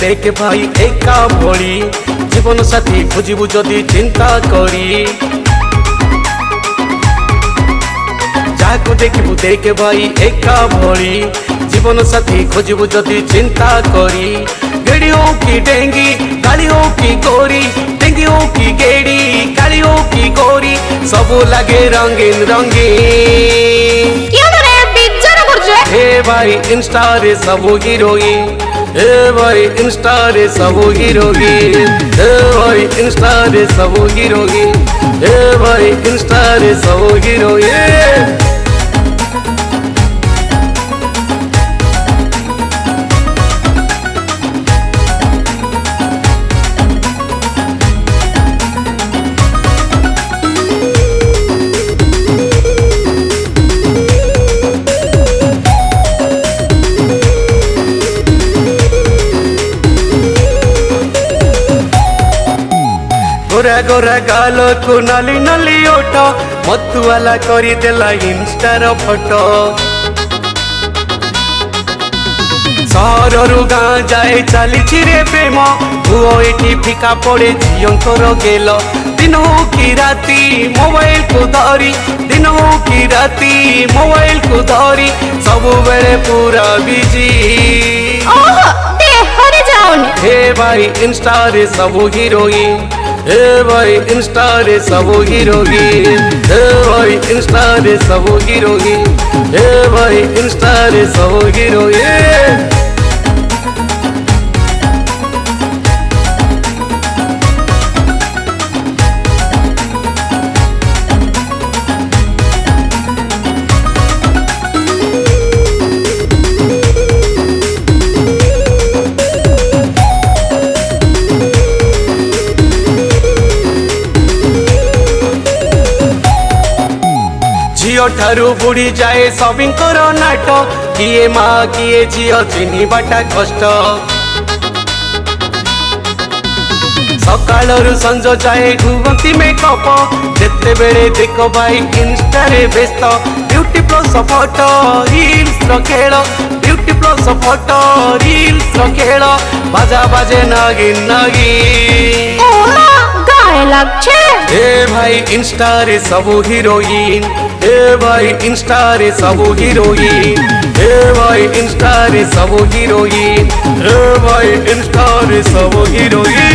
देखे भाई एका भली जीवन साथी खोजबू जदि चिंता करी जाको देखबू देखे भाई एका भली जीवन साथी खोजबू जदि चिंता करी गेड़ी हो कि डेंगी गाड़ी हो कि गोरी डेंगी हो कि गेड़ी गाड़ी हो कि गोरी सबू लगे रंगीन रंगीन हे भाई इंस्टा रे सबू हीरोइन हे भाई इंस्टा रे सबू हीरोइन हे भाई इंस्टा रे सबू हीरोइन हे भाई इंस्टा रे सबू हीरोइन गोरा गोरा गाल को नाली नाली ओठ मतुआला करी देला इंस्टार फोटो सहरु गाँ जाए चली रे प्रेम पुओ एठी फिका पड़े झींकर गेल दिन हो कि राती मोबाइल को धरी दिन हो कि राती मोबाइल को धरी सब बेले पूरा बिजी हे भाई इंस्टा रे सबू हीरोइन हे भाई इंस्टा रे सबू हीरोइन हे भाई इंस्टा रे सबू हीरोइन हे भाई इंस्टा रे सबू हीरोइन झीओ ठारू बुड़ी जाए सबिंग करो नाट किए माँ किए झीओ चिन्हबाटा कष्ट सकालू संज जाए घुमती मेकअप जिते बेले देख भाई इंस्टा रे व्यस्त ब्यूटी प्लस फोटो रील्स रो खेल ब्यूटी प्लस फोटो रील्स रो खेल बाजा बाजे नागिन नागिन हे भाई इंस्टा रे सबू हीरोइन हे भाई इंस्टा रे सबू हीरोइन हे भाई इंस्टा रे सबू हीरोइन हे भाई इंस्टा रे सबू हीरोइन।